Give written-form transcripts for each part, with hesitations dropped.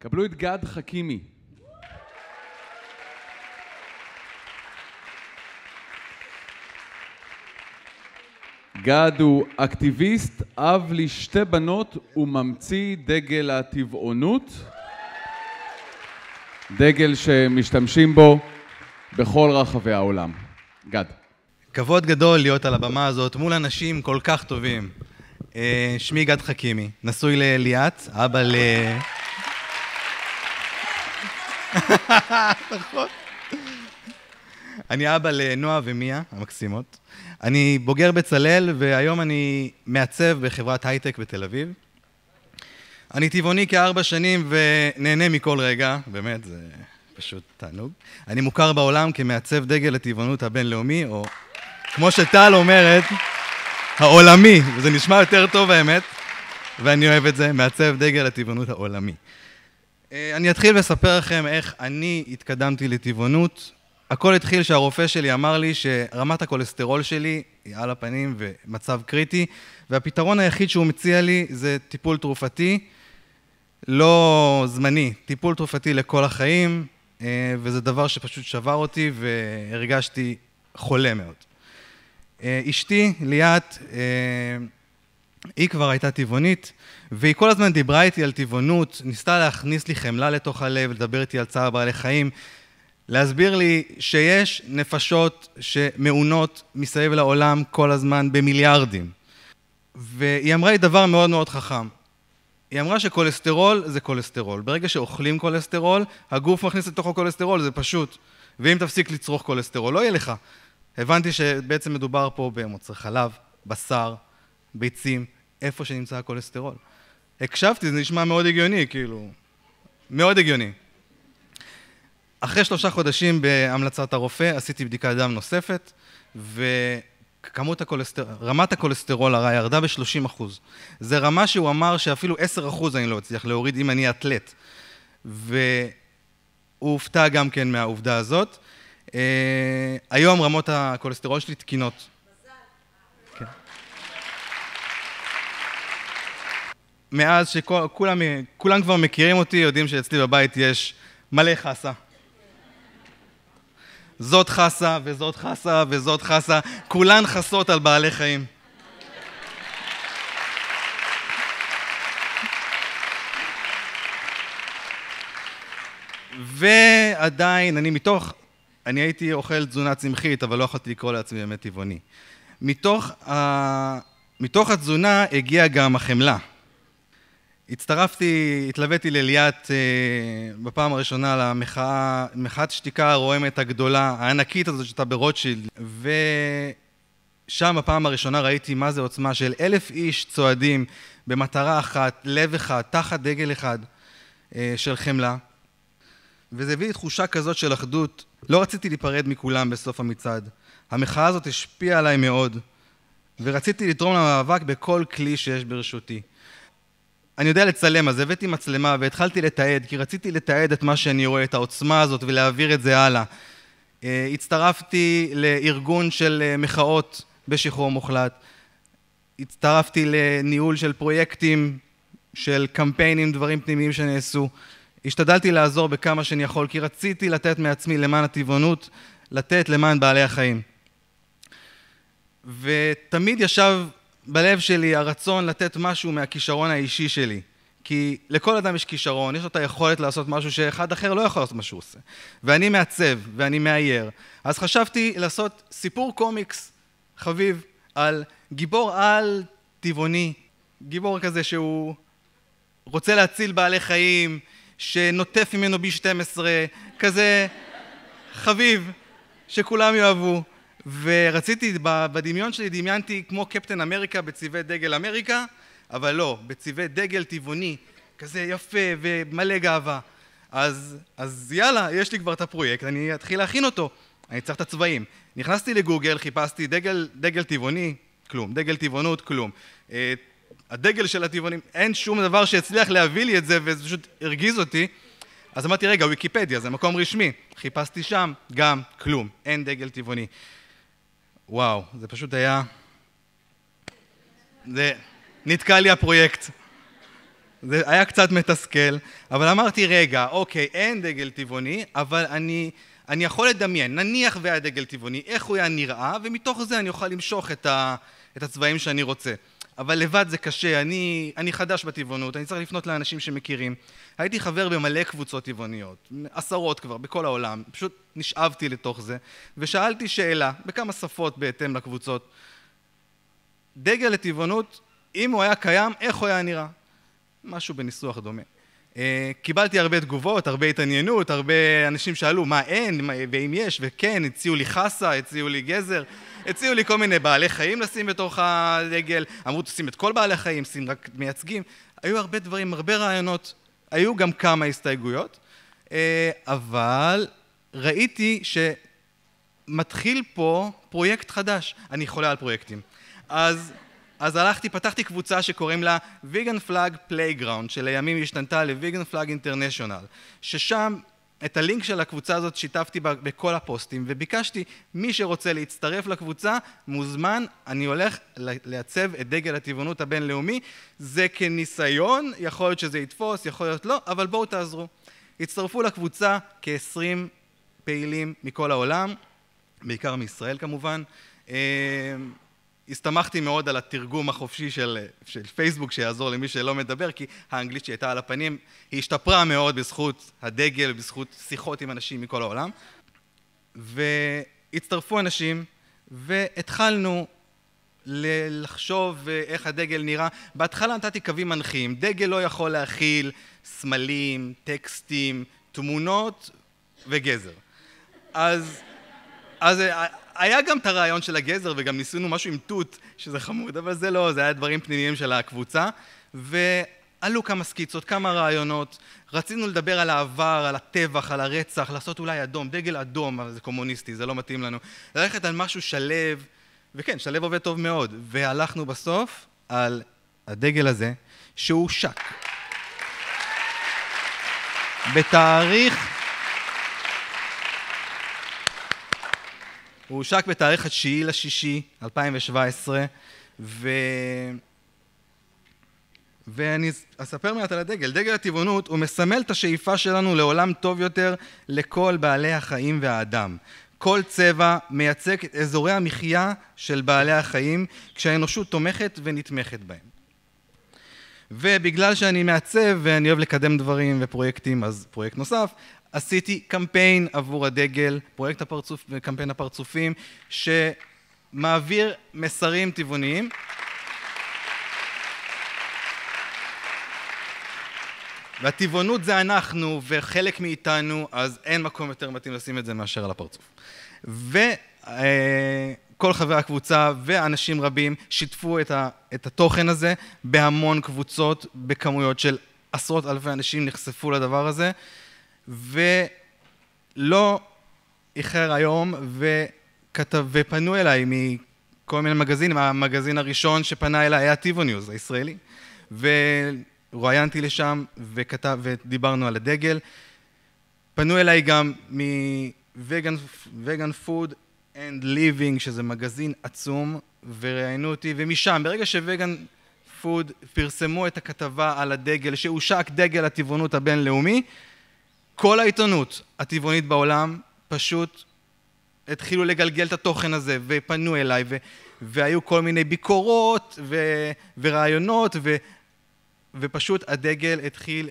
קבלו את גד חכימי. גד הוא אקטיביסט, אב לשתי בנות וממציא דגל הטבעונות. דגל שמשתמשים בו בכל רחבי העולם. גד. כבוד גדול להיות על הבמה הזאת מול אנשים כל כך טובים. שמי גד חכימי, נשוי לליאת, אבא נכון. אני אבא לנועה ומיה, המקסימות. אני בוגר בצלאל, והיום אני מעצב בחברת הייטק בתל אביב. אני טבעוני כ4 שנים ונהנה מכל רגע, באמת, זה פשוט תענוג. אני מוכר בעולם כמעצב דגל הטבעונות הבינלאומי, או כמו שטל אומרת, העולמי, וזה נשמע יותר טוב האמת, ואני אוהב את זה, מעצב דגל הטבעונות העולמי. אני אתחיל לספר לכם איך אני התקדמתי לטבעונות. הכל התחיל שהרופא שלי אמר לי שרמת הכולסטרול שלי היא על הפנים ומצב קריטי, והפתרון היחיד שהוא מציע לי זה טיפול תרופתי, לא זמני, טיפול תרופתי לכל החיים, וזה דבר שפשוט שבר אותי והרגשתי חולה מאוד. אשתי, ליאת, היא כבר הייתה טבעונית, והיא כל הזמן דיברה איתי על טבעונות, ניסתה להכניס לי חמלה לתוך הלב, לדבר איתי על צער בעלי חיים, להסביר לי שיש נפשות שמעונות מסביב לעולם כל הזמן במיליארדים. והיא אמרה לי דבר מאוד מאוד חכם. היא אמרה שקולסטרול זה קולסטרול. ברגע שאוכלים קולסטרול, הגוף מכניס לתוכו קולסטרול, זה פשוט. ואם תפסיק לצרוך קולסטרול, לא יהיה לך. הבנתי שבעצם מדובר פה במוצרי חלב, בשר, ביצים, איפה שנמצא הקולסטרול. הקשבתי, זה נשמע מאוד הגיוני, כאילו, מאוד הגיוני. אחרי 3 חודשים בהמלצת הרופא, עשיתי בדיקת דם נוספת, רמת הקולסטרול הרע ירדה ב-30%. זה רמה שהוא אמר שאפילו 10% אני לא אצליח להוריד אם אני אתלט. והוא הופתע גם כן מהעובדה הזאת. היום רמות הקולסטרול שלי תקינות. מזל. כן. מאז שכולם כבר מכירים אותי, יודעים שאצלי בבית יש מלא חסה. זאת חסה וזאת חסה וזאת חסה, כולן חסות על בעלי חיים. ועדיין, אני הייתי אוכל תזונה צמחית, אבל לא יכולתי לקרוא לעצמי באמת טבעוני. מתוך התזונה הגיעה גם החמלה. התלוויתי לליאת בפעם הראשונה למחאת שתיקה הרועמת הגדולה, הענקית הזאת שאתה ברוטשילד, ושם בפעם הראשונה ראיתי מה זה עוצמה של 1,000 איש צועדים במטרה אחת, לב אחד, תחת דגל אחד של חמלה, וזה הביא לי תחושה כזאת של אחדות. לא רציתי להיפרד מכולם בסוף המצעד. המחאה הזאת השפיעה עליי מאוד, ורציתי לתרום למאבק בכל כלי שיש ברשותי. אני יודע לצלם, אז הבאתי מצלמה והתחלתי לתעד, כי רציתי לתעד את מה שאני רואה, את העוצמה הזאת, ולהעביר את זה הלאה. הצטרפתי לארגון של מחאות בשחרור מוחלט. הצטרפתי לניהול של פרויקטים, של קמפיינים, דברים פנימיים שנעשו. השתדלתי לעזור בכמה שאני יכול, כי רציתי לתת מעצמי למען הטבעונות, לתת למען בעלי החיים. ותמיד ישב בלב שלי הרצון לתת משהו מהכישרון האישי שלי. כי לכל אדם יש כישרון, יש לו את היכולת לעשות משהו שאחד אחר לא יכול לעשות מה שהוא עושה. ואני מעצב, ואני מאייר. אז חשבתי לעשות סיפור קומיקס חביב על גיבור על טבעוני. גיבור כזה שהוא רוצה להציל בעלי חיים, שנוטף ממנו B12, כזה חביב, שכולם יאהבו. ורציתי, בדמיון שלי דמיינתי כמו קפטן אמריקה בצבעי דגל אמריקה, אבל לא, בצבעי דגל טבעוני, כזה יפה ומלא גאווה. אז יאללה, יש לי כבר את הפרויקט, אני אתחיל להכין אותו, אני צריך את הצבעים. נכנסתי לגוגל, חיפשתי דגל טבעוני, כלום, דגל טבעונות, כלום. הדגל של הטבעונים, אין שום דבר שהצליח להביא לי את זה, וזה פשוט הרגיז אותי. אז אמרתי, רגע, ויקיפדיה, זה מקום רשמי. חיפשתי שם, גם כלום, אין דגל טבעוני. וואו, זה פשוט היה... נתקע לי הפרויקט. זה היה קצת מתסכל, אבל אמרתי, רגע, אוקיי, אין דגל טבעוני, אבל אני יכול לדמיין, נניח והיה דגל טבעוני, איך הוא היה נראה, ומתוך זה אני אוכל למשוך את הצבעים שאני רוצה. אבל לבד זה קשה, אני חדש בטבעונות, אני צריך לפנות לאנשים שמכירים. הייתי חבר במלא קבוצות טבעוניות, עשרות כבר, בכל העולם, פשוט נשאבתי לתוך זה, ושאלתי שאלה, בכמה שפות בהתאם לקבוצות, דגל לטבעונות, אם הוא היה קיים, איך הוא היה נראה? משהו בניסוח דומה. קיבלתי הרבה תגובות, הרבה התעניינות, הרבה אנשים שאלו מה אין, ואם יש, וכן, הציעו לי חסה, הציעו לי גזר, הציעו לי כל מיני בעלי חיים לשים בתוך הדגל, אמרו תשים את כל בעלי החיים, שים רק מייצגים, היו הרבה דברים, הרבה רעיונות, היו גם כמה הסתייגויות, אבל ראיתי שמתחיל פה פרויקט חדש, אני חולה על פרויקטים, אז הלכתי, פתחתי קבוצה שקוראים לה Vegan Flag Playground, שלימים השתנתה ל-Vegan Flag International, ששם את הלינק של הקבוצה הזאת שיתפתי בכל הפוסטים, וביקשתי מי שרוצה להצטרף לקבוצה, מוזמן, אני הולך לעצב את דגל הטבעונות הבינלאומי, זה כניסיון, יכול להיות שזה יתפוס, יכול להיות לא, אבל בואו תעזרו. הצטרפו לקבוצה כ-20 פעילים מכל העולם, בעיקר מישראל כמובן, הסתמכתי מאוד על התרגום החופשי של פייסבוק שיעזור למי שלא מדבר, כי האנגלית שהייתה על הפנים היא השתפרה מאוד בזכות הדגל, בזכות שיחות עם אנשים מכל העולם. והצטרפו אנשים והתחלנו לחשוב איך הדגל נראה. בהתחלה נתתי קווים מנחים, דגל לא יכול להכיל סמלים, טקסטים, תמונות וגזר. אז היה גם את הרעיון של הגזר, וגם ניסינו משהו עם תות, שזה חמוד, אבל זה לא, זה היה דברים פנימיים של הקבוצה, ועלו כמה סקיצות, כמה רעיונות, רצינו לדבר על העבר, על הטבח, על הרצח, לעשות אולי אדום, דגל אדום, אבל זה קומוניסטי, זה לא מתאים לנו, ללכת על משהו שלב, וכן, שלב עובד טוב מאוד, והלכנו בסוף על הדגל הזה, שהוא שק. בתאריך... הוא הושק בתאריך 9/6/2017, ואני אספר מעט על הדגל. דגל הטבעונות הוא מסמל את השאיפה שלנו לעולם טוב יותר לכל בעלי החיים והאדם. כל צבע מייצג את אזורי המחיה של בעלי החיים, כשהאנושות תומכת ונתמכת בהם. ובגלל שאני מעצב ואני אוהב לקדם דברים ופרויקטים, אז פרויקט נוסף, עשיתי קמפיין עבור הדגל, פרויקט קמפיין הפרצופים, שמעביר מסרים טבעוניים. והטבעונות זה אנחנו וחלק מאיתנו, אז אין מקום יותר מתאים לשים את זה מאשר על הפרצוף. וכל חברי הקבוצה ואנשים רבים שיתפו את התוכן הזה בהמון קבוצות, בכמויות של עשרות אלפי אנשים נחשפו לדבר הזה, ולא איחר היום ופנו אליי מכל מיני מגזינים. המגזין הראשון שפנה אליי היה טבעוניוז הישראלי, ורואיינתי לשם ודיברנו על הדגל. פנו אליי גם מ-Vegan Food and Living, שזה מגזין עצום, וראיינו אותי, ומשם, ברגע ש-Vegan Food פרסמו את הכתבה על הדגל, שהושק דגל הטבעונות הבינלאומי, כל העיתונות הטבעונית בעולם פשוט התחילו לגלגל את התוכן הזה, ופנו אליי, והיו כל מיני ביקורות ורעיונות, ופשוט הדגל התחיל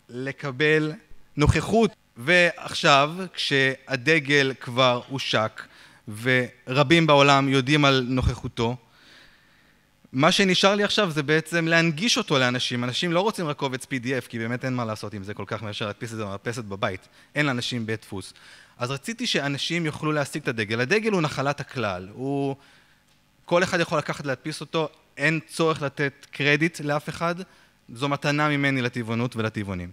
לקבל נוכחות. ועכשיו, כשהדגל כבר הושק, ורבים בעולם יודעים על נוכחותו, מה שנשאר לי עכשיו זה בעצם להנגיש אותו לאנשים. אנשים לא רוצים רק קובץ PDF, כי באמת אין מה לעשות עם זה כל כך מאשר להדפיס את זה במדפסת בבית. אין לאנשים בית דפוס. אז רציתי שאנשים יוכלו להשיג את הדגל. הדגל הוא נחלת הכלל. כל אחד יכול לקחת להדפיס אותו, אין צורך לתת קרדיט לאף אחד. זו מתנה ממני לטבעונות ולטבעונים.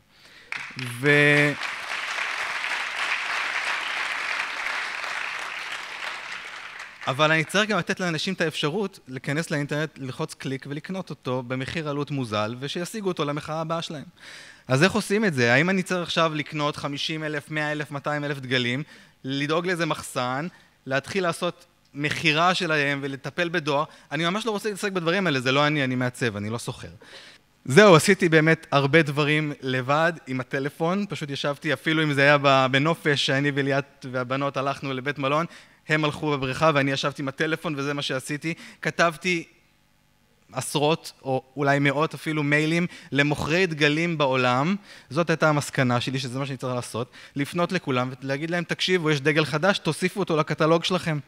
אבל אני צריך גם לתת לאנשים את האפשרות להיכנס לאינטרנט, ללחוץ קליק ולקנות אותו במחיר עלות מוזל, ושישיגו אותו למחאה הבאה שלהם. אז איך עושים את זה? האם אני צריך עכשיו לקנות 50,000, 100,000, 200,000 דגלים, לדאוג לאיזה מחסן, להתחיל לעשות מחירה שלהם ולטפל בדואר? אני ממש לא רוצה להתעסק בדברים האלה, זה לא אני מעצב, אני לא סוחר. זהו, עשיתי באמת הרבה דברים לבד עם הטלפון, פשוט ישבתי, אפילו אם זה היה בנופש, שאני וליאת והבנות הלכנו לבית מלון, הם הלכו בבריכה ואני ישבתי עם הטלפון וזה מה שעשיתי. כתבתי עשרות או אולי מאות אפילו מיילים למוכרי דגלים בעולם. זאת הייתה המסקנה שלי, שזה מה שאני צריך לעשות, לפנות לכולם ולהגיד להם, תקשיבו, יש דגל חדש, תוסיפו אותו לקטלוג שלכם.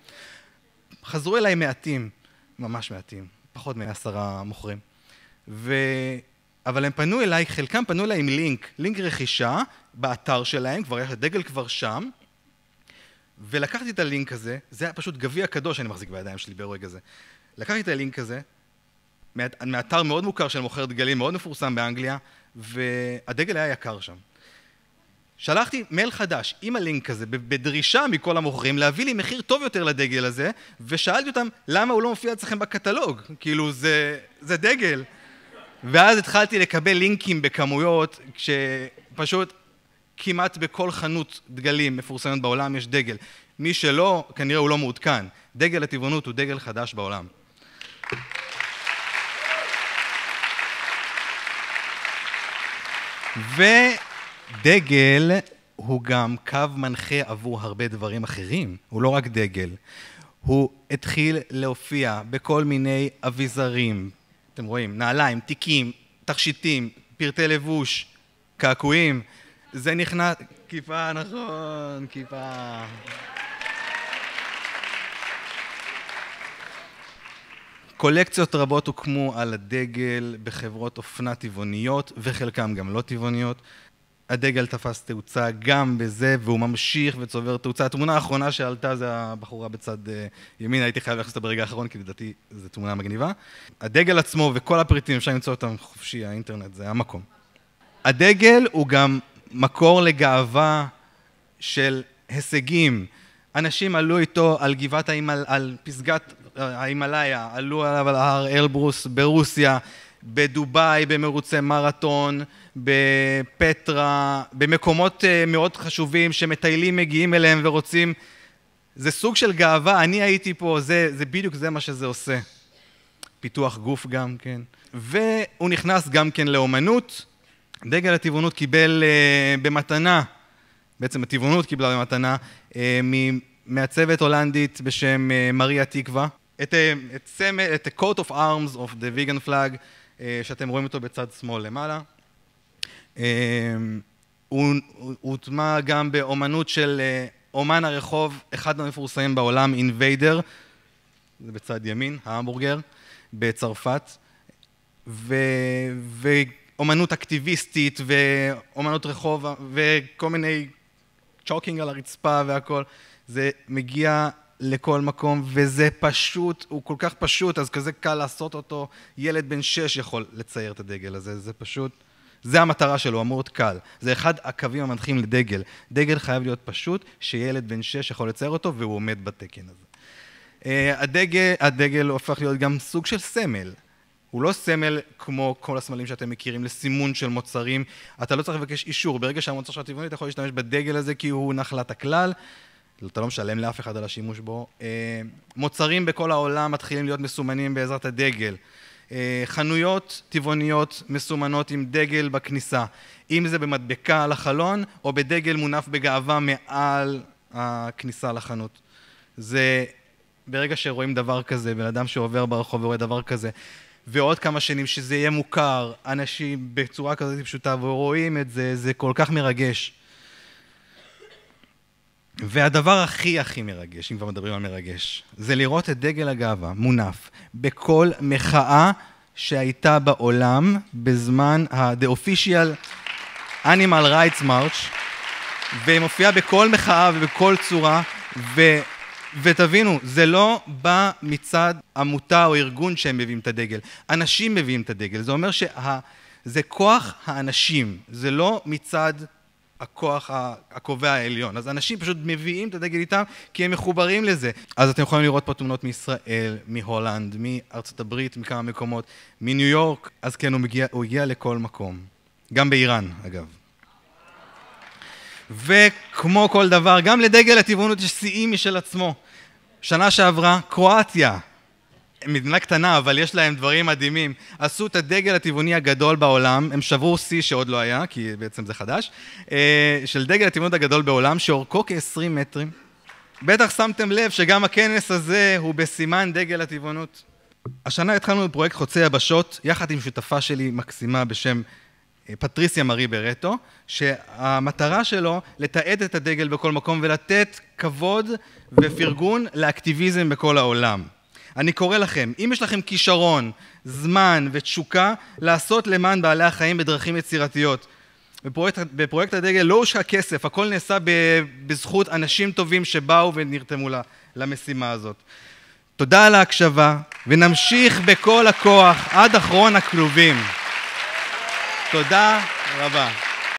חזרו אליי מעטים, ממש מעטים, פחות מ10 מוכרים. אבל הם פנו אליי, חלקם פנו אליי עם לינק רכישה באתר שלהם, כבר יש הדגל כבר שם, ולקחתי את הלינק הזה, זה היה פשוט גביע קדוש שאני מחזיק בידיים שלי ברגע הזה. לקחתי את הלינק הזה, מאתר מאוד מוכר של מוכר דגלים, מאוד מפורסם באנגליה, והדגל היה יקר שם. שלחתי מייל חדש עם הלינק הזה, בדרישה מכל המוכרים, להביא לי מחיר טוב יותר לדגל הזה, ושאלתי אותם, למה הוא לא מופיע אצלכם בקטלוג? כאילו, זה דגל. ואז התחלתי לקבל לינקים בכמויות, כשפשוט כמעט בכל חנות דגלים מפורסמת בעולם יש דגל. מי שלא, כנראה הוא לא מעודכן. דגל הטבעונות הוא דגל חדש בעולם. ודגל הוא גם קו מנחה עבור הרבה דברים אחרים. הוא לא רק דגל. הוא התחיל להופיע בכל מיני אביזרים. אתם רואים, נעליים, תיקים, תכשיטים, פרטי לבוש, קעקועים. זה נכנס... כיפה, נכון, כיפה. קולקציות רבות הוקמו על הדגל בחברות אופנה טבעוניות, וחלקם גם לא טבעוניות. הדגל תפס תאוצה גם בזה, והוא ממשיך וצובר תאוצה. התמונה האחרונה שעלתה זה הבחורה בצד ימין, הייתי חייב להכניס אותה ברגע האחרון, כי לדעתי זו תמונה מגניבה. הדגל עצמו וכל הפריטים, אפשר למצוא אותם חופשי, האינטרנט, זה המקום. הדגל הוא גם מקור לגאווה של הישגים. אנשים עלו איתו על גבעת על פסגת ההימאליה, עלו עליו על הר אלברוס ברוסיה, בדובאי, במרוצי מרתון, בפטרה, במקומות מאוד חשובים שמטיילים מגיעים אליהם ורוצים. זה סוג של גאווה, אני הייתי פה, זה בדיוק זה מה שזה עושה. פיתוח גוף גם, כן. והוא נכנס גם כן לאומנות. דגל הטבעונות קיבל במתנה, בעצם הטבעונות קיבלה במתנה, מעצבת הולנדית בשם מריה תקווה, את ה-coat of arms of the vegan flag, שאתם רואים אותו בצד שמאל למעלה. הוא הוטמע גם באומנות של אומן הרחוב, אחד המפורסמים בעולם, Invader, זה בצד ימין, ההמבורגר, בצרפת, ואומנות אקטיביסטית, ואומנות רחוב, וכל מיני צ'וקינג על הרצפה והכל, זה מגיע לכל מקום, וזה פשוט, הוא כל כך פשוט, אז כזה קל לעשות אותו, ילד בן 6 יכול לצייר את הדגל הזה, זה פשוט, זה המטרה שלו, אמור להיות קל. זה אחד הקווים המנחים לדגל. דגל חייב להיות פשוט, שילד בן 6 יכול לצייר אותו, והוא עומד בתקן הזה. הדגל הופך להיות גם סוג של סמל. הוא לא סמל כמו כל הסמלים שאתם מכירים לסימון של מוצרים. אתה לא צריך לבקש אישור. ברגע שהמוצר של הטבעוני, אתה יכול להשתמש בדגל הזה כי הוא נחלת הכלל. אתה לא משלם לאף אחד על השימוש בו. מוצרים בכל העולם מתחילים להיות מסומנים בעזרת הדגל. חנויות טבעוניות מסומנות עם דגל בכניסה. אם זה במדבקה על החלון, או בדגל מונף בגאווה מעל הכניסה לחנות. זה ברגע שרואים דבר כזה, בן אדם שעובר ברחוב ורואה דבר כזה, ועוד כמה שנים שזה יהיה מוכר, אנשים בצורה כזאת פשוטה, ורואים את זה, זה כל כך מרגש. והדבר הכי מרגש, אם כבר מדברים על מרגש, זה לראות את דגל הגאווה מונף בכל מחאה שהייתה בעולם בזמן the official Animal Rights March, ומופיע בכל מחאה ובכל צורה, ותבינו, זה לא בא מצד עמותה או ארגון שהם מביאים את הדגל, אנשים מביאים את הדגל, זה אומר שזה כוח האנשים, זה לא מצד הכוח הקובע העליון. אז אנשים פשוט מביאים את הדגל איתם כי הם מחוברים לזה. אז אתם יכולים לראות פה תמונות מישראל, מהולנד, מארצות הברית, מכמה מקומות, מניו יורק. אז כן, הוא הגיע לכל מקום. גם באיראן, אגב. וכמו כל דבר, גם לדגל הטבעונות יש שיאים משל עצמו. שנה שעברה, קרואטיה מדינה קטנה, אבל יש להם דברים מדהימים. עשו את הדגל הטבעוני הגדול בעולם, הם שברו שיא שעוד לא היה, כי בעצם זה חדש, של דגל הטבעוני הגדול בעולם, שאורכו כ-20 מטרים. בטח שמתם לב שגם הכנס הזה הוא בסימן דגל הטבעונות. השנה התחלנו בפרויקט חוצי יבשות, יחד עם שותפה שלי מקסימה בשם פטריסיה מארי ברטו, שהמטרה שלו לתעד את הדגל בכל מקום ולתת כבוד ופרגון לאקטיביזם בכל העולם. אני קורא לכם, אם יש לכם כישרון, זמן ותשוקה, לעשות למען בעלי החיים בדרכים יצירתיות. בפרויקט הדגל לא הושקע כסף, הכל נעשה בזכות אנשים טובים שבאו ונרתמו למשימה הזאת. תודה על ההקשבה, ונמשיך בכל הכוח עד אחרון הכלובים. תודה רבה.